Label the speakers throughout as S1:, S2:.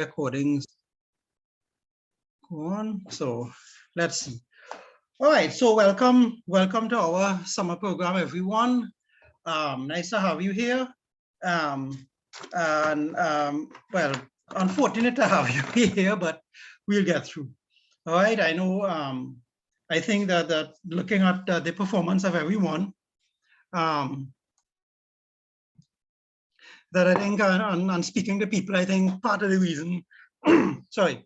S1: recordings go on. So let's see. All right, so welcome to our summer program, everyone. Nice to have you here. Well, unfortunate to have you here, but we'll get through. All right, I know, I think that looking at the performance of everyone, that I think, and speaking to people, I think part of the reason, sorry,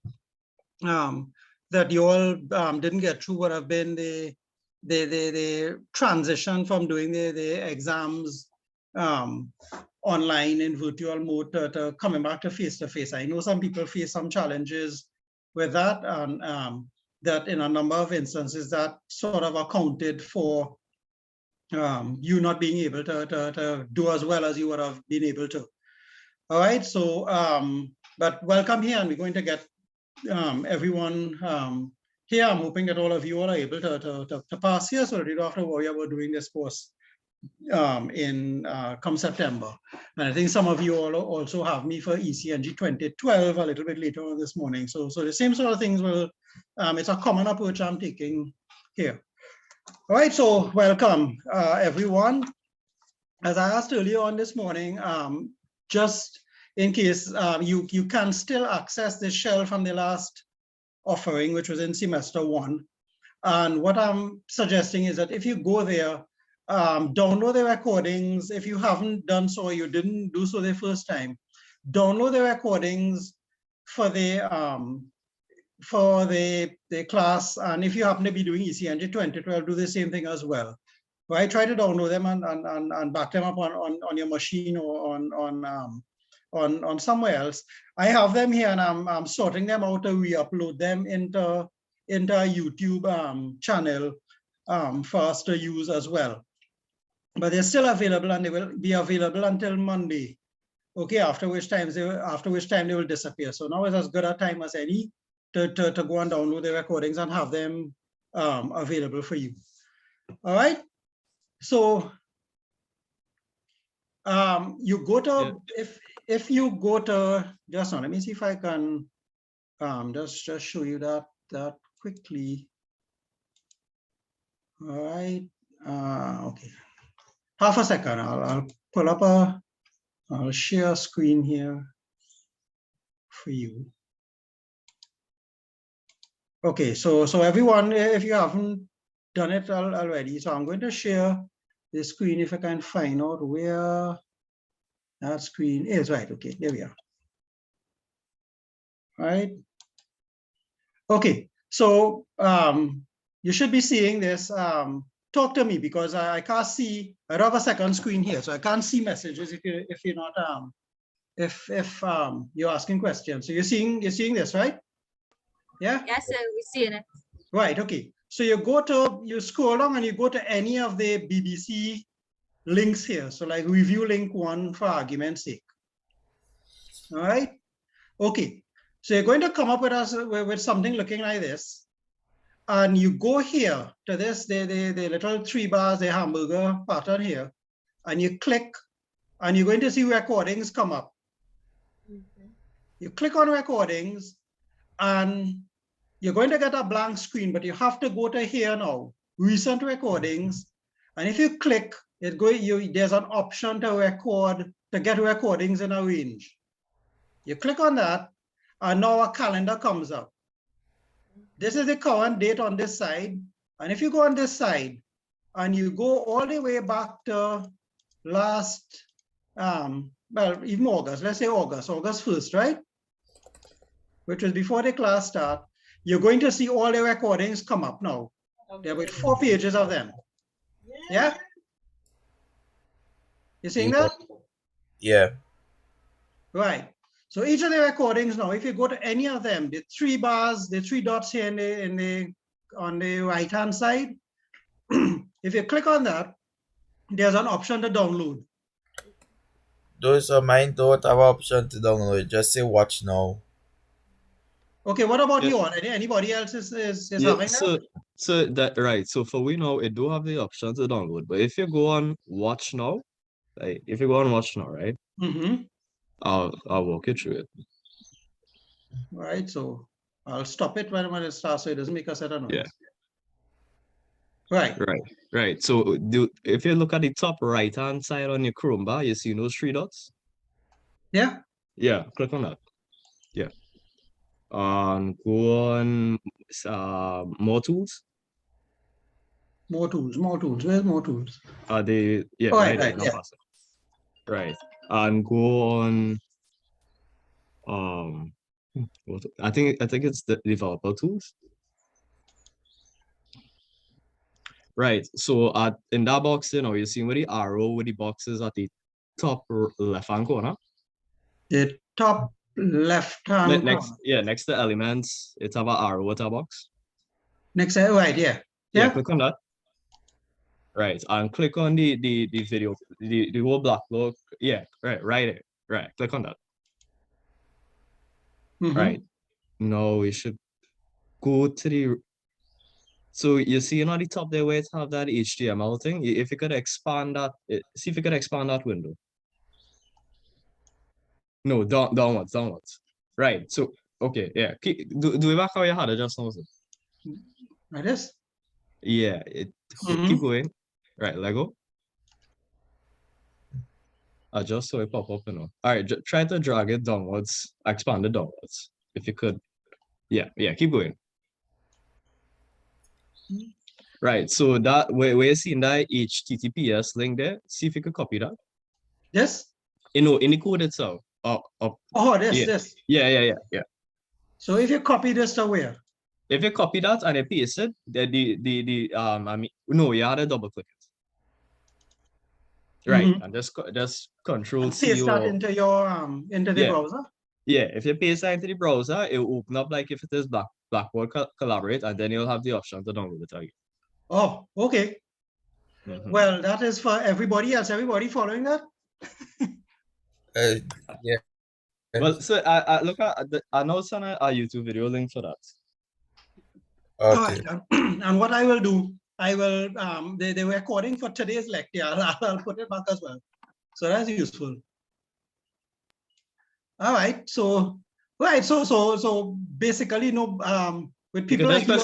S1: that you all didn't get through would have been the transition from doing the exams online in virtual mode to coming back to face-to-face. I know some people face some challenges with that, and that in a number of instances that sort of accounted for you not being able to do as well as you would have been able to. All right, so but welcome here, and we're going to get everyone here. I'm hoping that all of you all are able to pass here, so that you don't have to worry about doing this course come September. And I think some of you all also have me for ECNG2012 a little bit later on this morning. So the same sort of things will, it's a common approach I'm taking here. All right, so welcome everyone. As I asked earlier on this morning, just in case you can still access this shell from the last offering, which was in semester 1. And what I'm suggesting is that if you go there, download the recordings. If you haven't done so, or you didn't do so the first time, download the recordings for the class. And if you happen to be doing ECNG 2012, do the same thing as well. Right? Try to download them and back them up on your machine or on somewhere else. I have them here, and I'm sorting them out to re-upload them into a YouTube channel for us to use as well. But they're still available, and they will be available until Monday. Okay, after which time they will disappear. So now is as good a time as any to go and download the recordings and have them available for you. All right. So you go to, if you go to, just now, let me see if I can just show you that quickly. All right. Okay. Half a second. I'll pull up I'll share a screen here for you. Okay. So everyone, if you haven't done it already, so I'm going to share the screen if I can find out where that screen is. Right. Okay. There we are. All right. Okay. So you should be seeing this. Talk to me, because I can't see. I don't have a second screen here, so I can't see messages if you're not if you're asking questions. So you're seeing this, right? Yeah.
S2: Yes, sir. We're seeing it.
S1: Right. Okay. So you scroll down and you go to any of the BBC links here. So like review link 1 for argument's sake. All right. Okay. So you're going to come up with something looking like this. And you go here to this, the little 3 bars, the hamburger pattern here, and you click, and you're going to see recordings come up. Mm-hmm. You click on recordings, and you're going to get a blank screen, but you have to go to here now, recent recordings. And if you click, there's an option to get recordings in a range. You click on that, and now a calendar comes up. This is the current date on this side. And if you go on this side and you go all the way back to last, well, even August, let's say August 1st, right? Which was before the class start, you're going to see all the recordings come up now. There are about 4 pages of them. Yeah? You seeing that?
S3: Yeah.
S1: Right. So each of the recordings now, if you go to any of them, the 3 bars, the 3 dots here on the right-hand side, if you click on that, there's an option to download.
S3: Those of mine don't have an option to download. Just say watch now.
S1: Okay, what about you all? Anybody else is having that?
S4: So that right. So for we now, it do have the option to download. But if you go on watch now, right? If you go on watch now, right?
S1: Mm-hmm.
S4: I'll walk you through it.
S1: right? So I'll stop it when it starts so it doesn't make a set of noise.
S4: Yeah.
S1: Right.
S4: Right. So if you look at the top right-hand side on your Chrome bar, you see those three dots?
S1: Yeah.
S4: Yeah, click on that. Yeah. Go on more tools.
S1: More tools, more tools. Where's more tools?
S4: Are they yeah,
S1: Oh,
S4: right
S1: right,
S4: there, not
S1: yeah.
S4: faster. Right. And go on I think it's the developer tools. Right. So in that box, you see where the arrow with the boxes at the top left-hand corner.
S1: The top left-hand corner.
S4: Next to elements, it's have an arrow at a box.
S1: Next, right, yeah.
S4: Yeah, click on that. Right, and click on the video, the whole black block. Yeah, right there. Right, click on that. Right. Now we should go to the. So you see on the top there where it have that HTML thing. If you could expand that, see if you could expand that window. No, downwards. Right. So okay, yeah. Do it back how you had it just now.
S1: Like this?
S4: Yeah. Keep going. Right. Let go. Adjust so it pop up. All right. Try to drag it downwards. Expand it downwards. If you could. Yeah. Keep going. Right. So that where you seeing that HTTPS link there, see if you could copy that.
S1: Yes.
S4: In the code itself. Up.
S1: Oh, this.
S4: Yeah.
S1: So if you copy this to where?
S4: If you copy that and you paste it, you had to double click it. Right, and just Control C.
S1: Paste that into your into the browser.
S4: Yeah, if you paste that into the browser, it will open up like if it is Blackboard Collaborate, and then you'll have the option to download it again.
S1: Oh, okay. Well, that is for everybody else. Everybody following that?
S3: Yeah.
S4: Well, so I look at I know send a YouTube video link for that.
S1: Okay. All right. And what I will do, I will the recording for today's lecture, I'll put it back as well. So that's useful. All right. So basically, with people like you,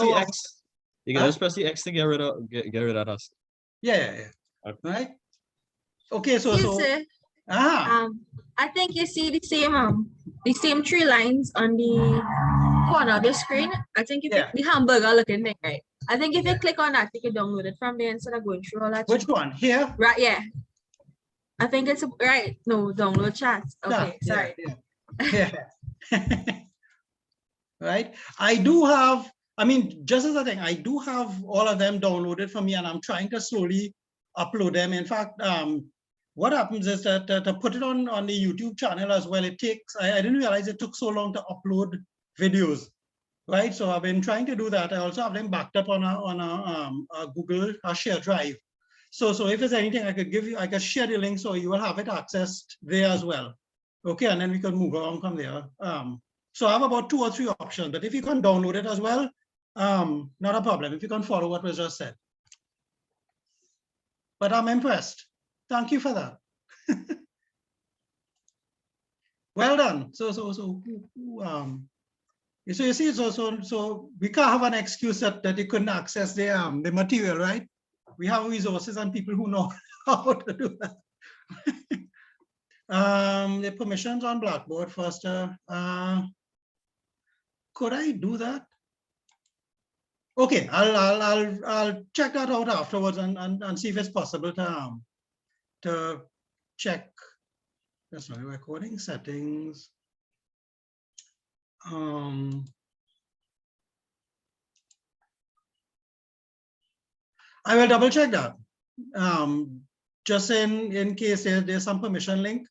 S4: you can just press the X to get rid of that.
S1: Yeah.
S4: Okay.
S1: Right. Okay. So
S2: I think you see the same three lines on the corner of your screen. I think if the hamburger looking thing, right? I think if you click on that, you can download it from there instead of going through all that.
S1: Which one? Here?
S2: Right, yeah. I think it's right. No, download chat. Okay, sorry.
S1: Yeah. Right. I do have, just as a thing, I do have all of them downloaded for me, and I'm trying to slowly upload them. In fact, what happens is that to put it on the YouTube channel as well, it takes, I didn't realize it took so long to upload videos, right? So I've been trying to do that. I also have them backed up on a Google share drive. So if there's anything I could give you, I could share the link so you will have it accessed there as well. Okay, and then we can move on from there. So I have about 2 or 3 options, but if you can download it as well, not a problem, if you can follow what was just said. But I'm impressed. Thank you for that. Well done. So you see, so we can't have an excuse that you couldn't access the material, right? We have resources and people who know how to do that. The permissions on Blackboard first. Could I do that? Okay, I'll check that out afterwards and see if it's possible to check. That's not recording settings. I will double check that. Just in case there's some permission link,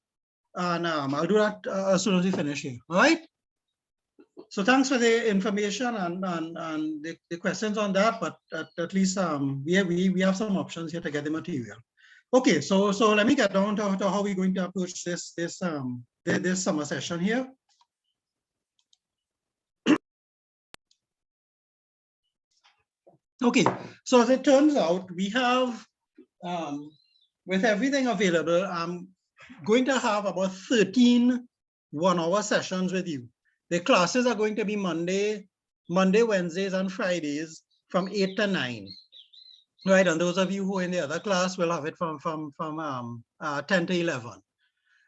S1: and I'll do that as soon as we finish here. All right. So thanks for the information and the questions on that. But at least we have some options here to get the material. Okay, so let me get down to how we're going to approach this summer session here. Okay, so as it turns out, we have with everything available, I'm going to have about 13 one-hour sessions with you. The classes are going to be Monday, Wednesdays, and Fridays from 8 to 9. Right, and those of you who are in the other class will have it from 10 to 11.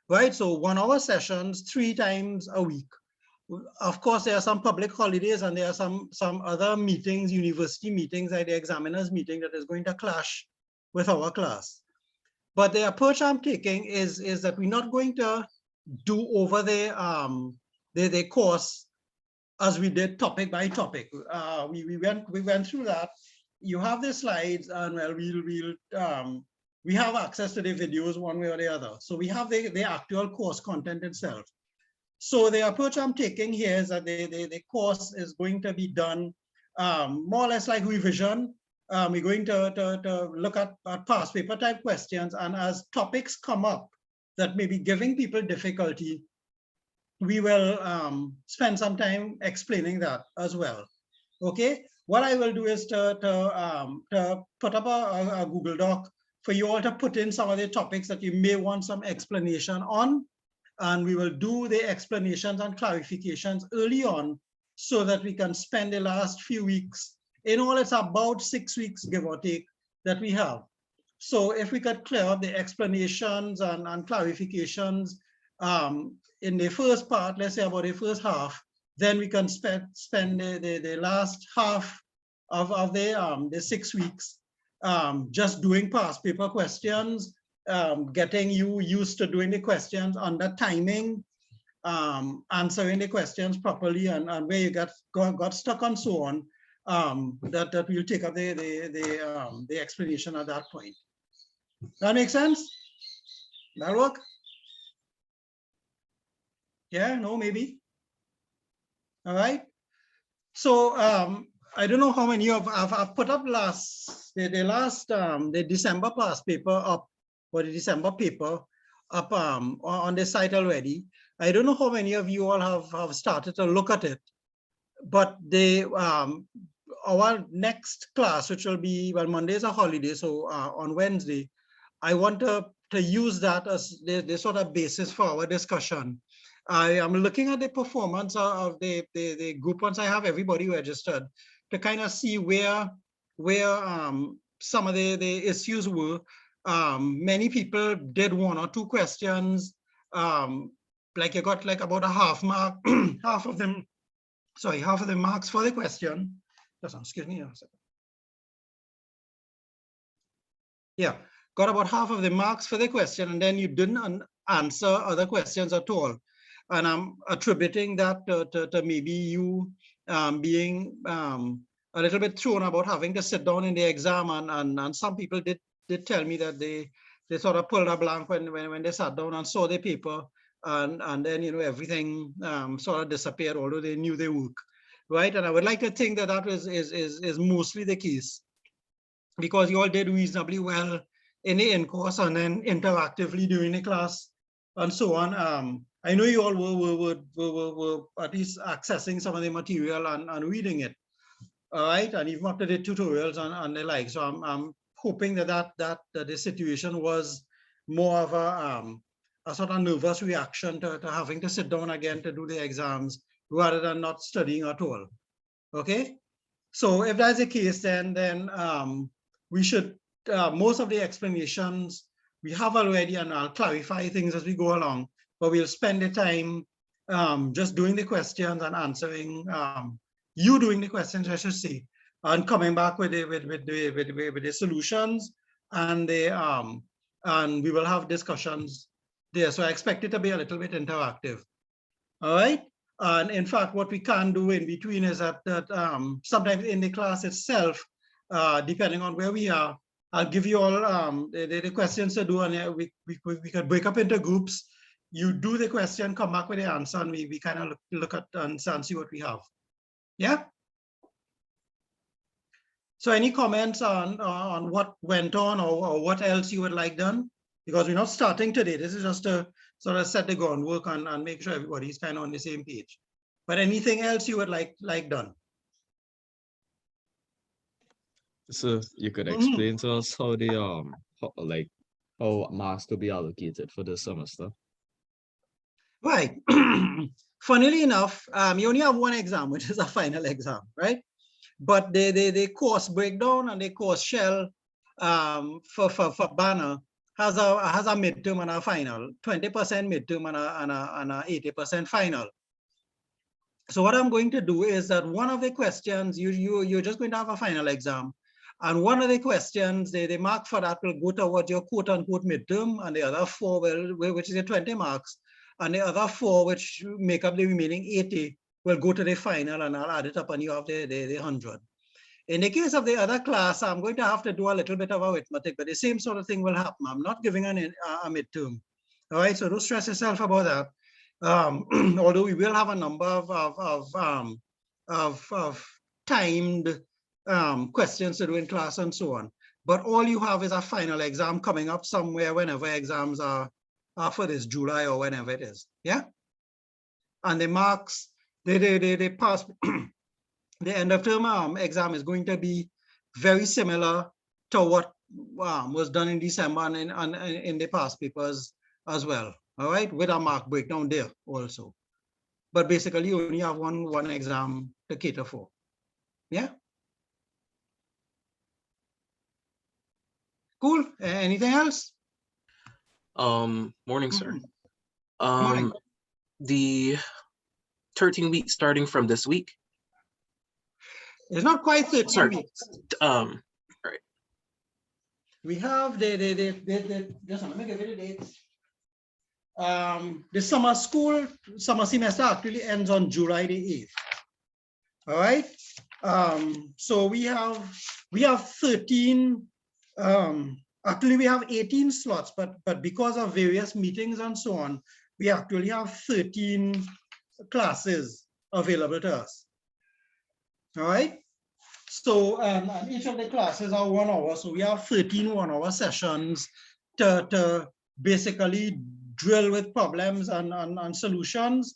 S1: Right, so 1 hour sessions 3 times a week. Of course, there are some public holidays and there are some other meetings, university meetings, like the examiners meeting that is going to clash with our class. But the approach I'm taking is that we're not going to do over the course as we did topic by topic. We went through that. You have the slides, and well, we have access to the videos one way or the other. So we have the actual course content itself. So the approach I'm taking here is that the course is going to be done more or less like revision. We're going to look at past paper type questions, and as topics come up that may be giving people difficulty, we will spend some time explaining that as well. Okay, what I will do is to put up a Google Doc for you all to put in some of the topics that you may want some explanation on. And we will do the explanations and clarifications early on so that we can spend the last few weeks. In all, it's about 6 weeks, give or take, that we have. So if we could clear up the explanations and clarifications in the first part, let's say about the first half, then we can spend the last half of the 6 weeks just doing past paper questions, getting you used to doing the questions under timing, answering the questions properly, and where you got stuck and so on, that we'll take up the explanation at that point. That make sense? That work? Yeah, no, maybe. All right. So I don't know how many of I've put up the December past paper up, or the December paper up on the site already. I don't know how many of you all have started to look at it, but our next class, which will be, well, Monday is a holiday, so on Wednesday, I want to use that as the sort of basis for our discussion. I am looking at the performance of the group once I have everybody registered to kind of see where some of the issues were. Many people did 1 or 2 questions. Like you got like about a half mark, half of the marks for the question. Excuse me. Yeah, got about half of the marks for the question, and then you didn't answer other questions at all. And I'm attributing that to maybe you being a little bit thrown about having to sit down in the exam, and some people did tell me that they sort of pulled a blank when they sat down and saw the paper, and then everything sort of disappeared, although they knew their work, right? And I would like to think that that is mostly the case, because you all did reasonably well in the in-course and then interactively during the class and so on. I know you all were at least accessing some of the material and reading it, all right, and even up to the tutorials and the like. So I'm hoping that the situation was more of a sort of nervous reaction to having to sit down again to do the exams rather than not studying at all. Okay, so if that's the case, then we should most of the explanations we have already, and I'll clarify things as we go along. But we'll spend the time just doing the questions and answering, you doing the questions, I should say, and coming back with the solutions, and and we will have discussions there. So I expect it to be a little bit interactive. All right. And in fact, what we can do in between is that sometimes in the class itself, depending on where we are, I'll give you all the questions to do, and we can break up into groups. You do the question, come back with the answer, and we kind of look at and see what we have. Yeah. So any comments on what went on, or what else you would like done? Because we're not starting today. This is just to sort of set the groundwork and make sure everybody's kind of on the same page. But anything else you would like done?
S4: So you could explain to us how the how marks to be allocated for this semester.
S1: Right. Funnily enough, you only have one exam, which is a final exam, right? But the course breakdown and the course shell for Banner has a midterm and a final, 20% midterm and a 80% final. So what I'm going to do is that one of the questions, you're just going to have a final exam. And one of the questions, the mark for that will go towards your quote unquote midterm, and the other 4 will, which is the 20 marks, and the other 4, which make up the remaining 80, will go to the final, and I'll add it up and you have the 100. In the case of the other class, I'm going to have to do a little bit of arithmetic, but the same sort of thing will happen. I'm not giving a midterm. All right, so don't stress yourself about that. Although we will have a number of timed questions to do in class and so on. But all you have is a final exam coming up somewhere whenever exams are for this July or whenever it is. Yeah. And the marks, they pass. The end of term exam is going to be very similar to what was done in December and in the past papers as well. All right, with a mark breakdown there also. But basically, you only have one exam to cater for. Yeah. Cool. Anything else?
S5: Morning, sir.
S1: Morning.
S5: The 13 weeks starting from this week.
S1: It's not quite 13
S5: Sorry.
S1: weeks.
S5: Right.
S1: We have just let me give you the dates. The summer semester actually ends on July the 8th. All right. So we have 13. Actually, we have 18 slots, but because of various meetings and so on, we actually have 13 classes available to us. All right. So and each of the classes are 1 hour. So we have 13 1-hour sessions to basically drill with problems and solutions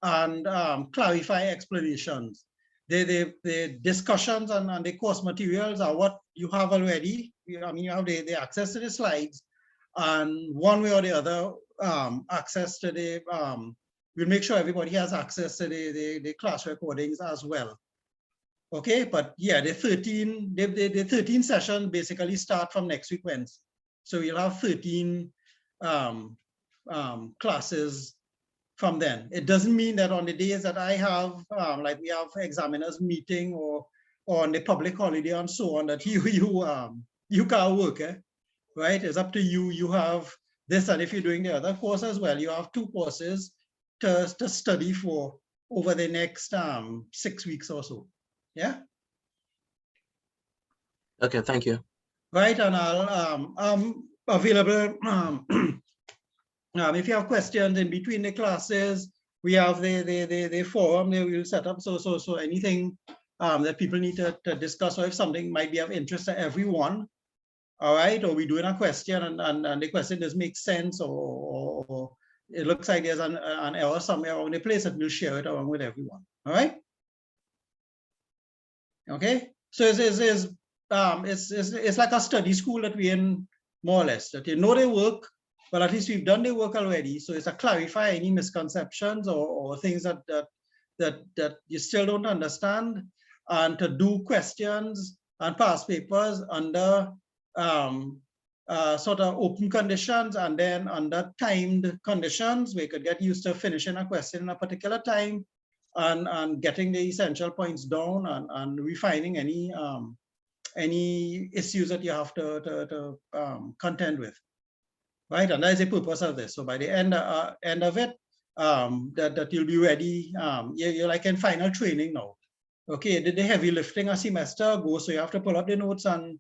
S1: and clarify explanations. The discussions and the course materials are what you have already. I mean, you have the access to the slides, and one way or the other, access to the, we'll make sure everybody has access to the class recordings as well. Okay, but yeah, the 13 sessions basically start from next week Wednesday. So you'll have 13 classes from then. It doesn't mean that on the days that I have, like we have examiners meeting or on the public holiday and so on, that you can't work, right? It's up to you. You have this, and if you're doing the other course as well, you have 2 courses to study for over the next 6 weeks or so. Yeah.
S5: Okay, thank you.
S1: Right, and I'll available. If you have questions in between the classes, we have the forum that we'll set up. So anything that people need to discuss, or if something might be of interest to everyone, all right, or we're doing a question and the question doesn't make sense, or it looks like there's an error somewhere around the place, that we'll share it along with everyone. All right. Okay, so it's like a study school that we're in, more or less, that you know they work, but at least we've done the work already. So it's to clarify any misconceptions or things that you still don't understand, and to do questions and past papers under sort of open conditions, and then under timed conditions, we could get used to finishing a question in a particular time, and getting the essential points down, and refining any issues that you have to contend with, right? And that is the purpose of this. So by the end of it, that you'll be ready. You're like in final training now. Okay, the heavy lifting a semester goes, so you have to pull up the notes and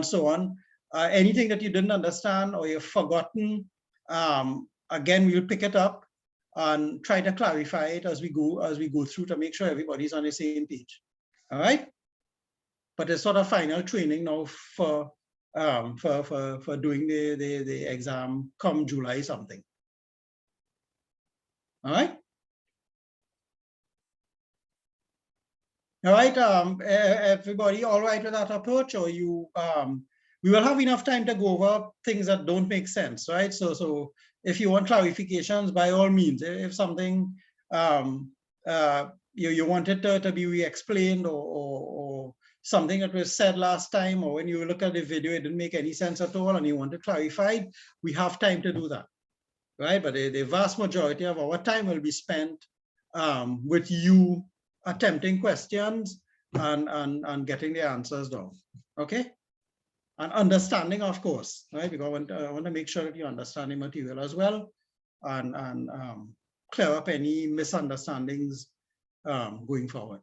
S1: so on. Anything that you didn't understand or you've forgotten, again, we'll pick it up and try to clarify it as we go through, to make sure everybody's on the same page. All right. But it's sort of final training now for doing the exam come July something. All right. All right. Everybody all right with that approach, or you? We will have enough time to go over things that don't make sense, right? So if you want clarifications, by all means, if something you wanted to be re-explained or something that was said last time, or when you look at the video, it didn't make any sense at all and you want it clarified, we have time to do that, right? But the vast majority of our time will be spent with you attempting questions and getting the answers down, okay? And understanding, of course, right? Because I want to make sure that you understand the material as well and clear up any misunderstandings going forward.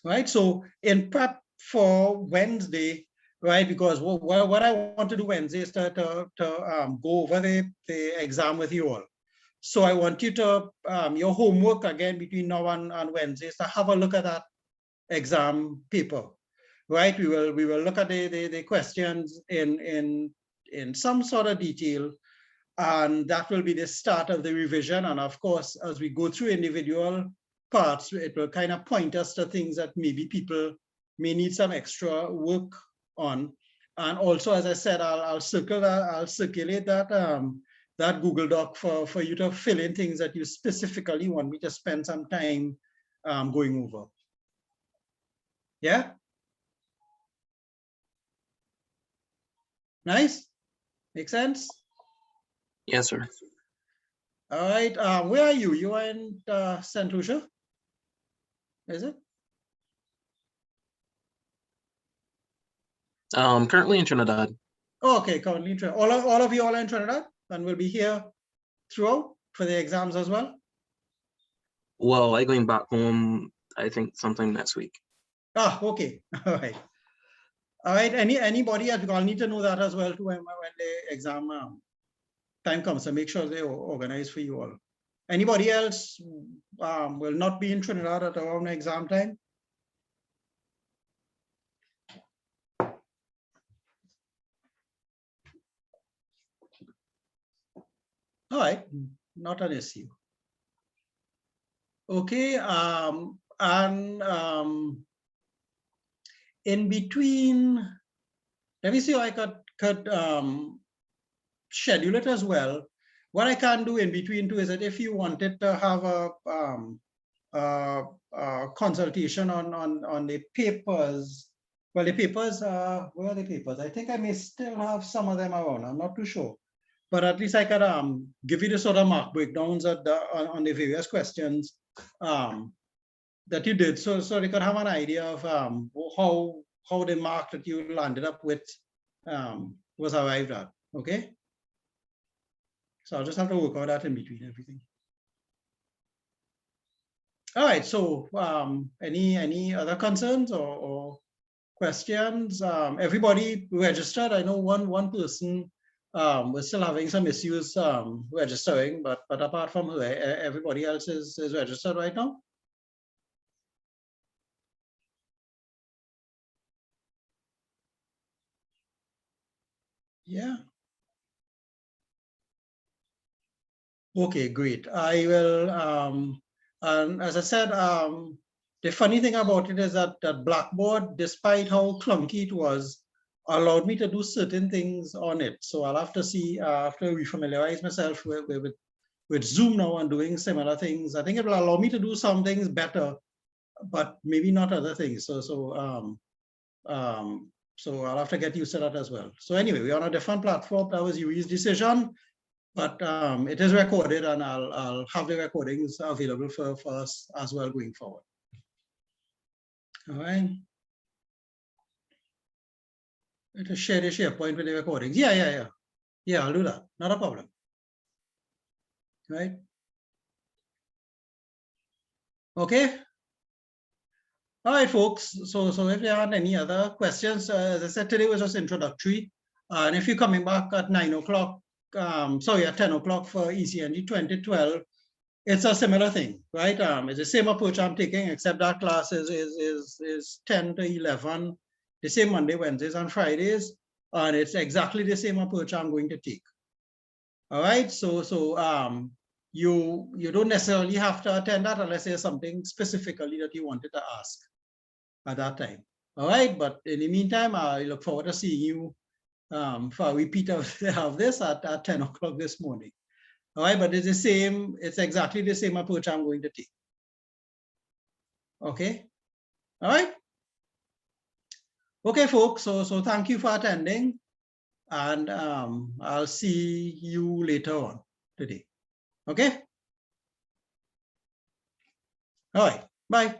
S1: Right, so in prep for Wednesday, right, because what I want to do Wednesday is to go over the exam with you all. So I want you to, your homework again between now and Wednesday is to have a look at that exam paper, right? We will look at the questions in some sort of detail, and that will be the start of the revision. And of course, as we go through individual parts, it will kind of point us to things that maybe people may need some extra work on. And also, as I said, I'll circulate that that Google Doc for you to fill in things that you specifically want me to spend some time going over. Yeah? Nice? Make sense?
S5: Yes, sir.
S1: All right. Where are you? You are in St. Lucia? Is it?
S5: Currently in Trinidad.
S1: Oh, okay, currently in Trinidad. All of you all in Trinidad and will be here throughout for the exams as well?
S5: Well, I'm going back home, I think sometime next week.
S1: Ah, okay. All right. All right. Anybody else? I'll need to know that as well too when the exam time comes. So make sure they organize for you all. Anybody else will not be in Trinidad at around exam time? All right, not an issue. Okay, in between, let me see how I could schedule it as well. What I can do in between too is that if you wanted to have a consultation on the papers, well, the papers, where are the papers? I think I may still have some of them around. I'm not too sure. But at least I could give you the sort of mark breakdowns on the various questions that you did, so they could have an idea of how the mark that you landed up with was arrived at. Okay, so I'll just have to work out that in between everything. All right. So any other concerns or questions? Everybody registered. I know one person. We're still having some issues registering, but apart from her, everybody else is registered right now. Yeah. Okay, great. I will, and as I said, the funny thing about it is that Blackboard, despite how clunky it was, allowed me to do certain things on it. So I'll have to see, after refamiliarize myself with Zoom now and doing similar things. I think it will allow me to do some things better, but maybe not other things. So I'll have to get used to that as well. So anyway, we're on a different platform. That was Yui's decision, but it is recorded, and I'll have the recordings available for us as well going forward. All right. To share the SharePoint with the recordings. Yeah, I'll do that. Not a problem. Right. Okay. All right, folks. So if there aren't any other questions, as I said, today was just introductory. And if you're coming back at 9 o'clock, sorry, at 10 o'clock for ECNG 2012, it's a similar thing, right? It's the same approach I'm taking, except that class is 10 to 11. The same Monday, Wednesdays, and Fridays, and it's exactly the same approach I'm going to take. All right, so you don't necessarily have to attend that unless there's something specifically that you wanted to ask at that time. All right, but in the meantime, I look forward to seeing you for a repeat of this at 10 o'clock this morning. All right, but it's the same, it's exactly the same approach I'm going to take. Okay, all right. Okay, folks, so thank you for attending, and I'll see you later on today. Okay? All right, bye.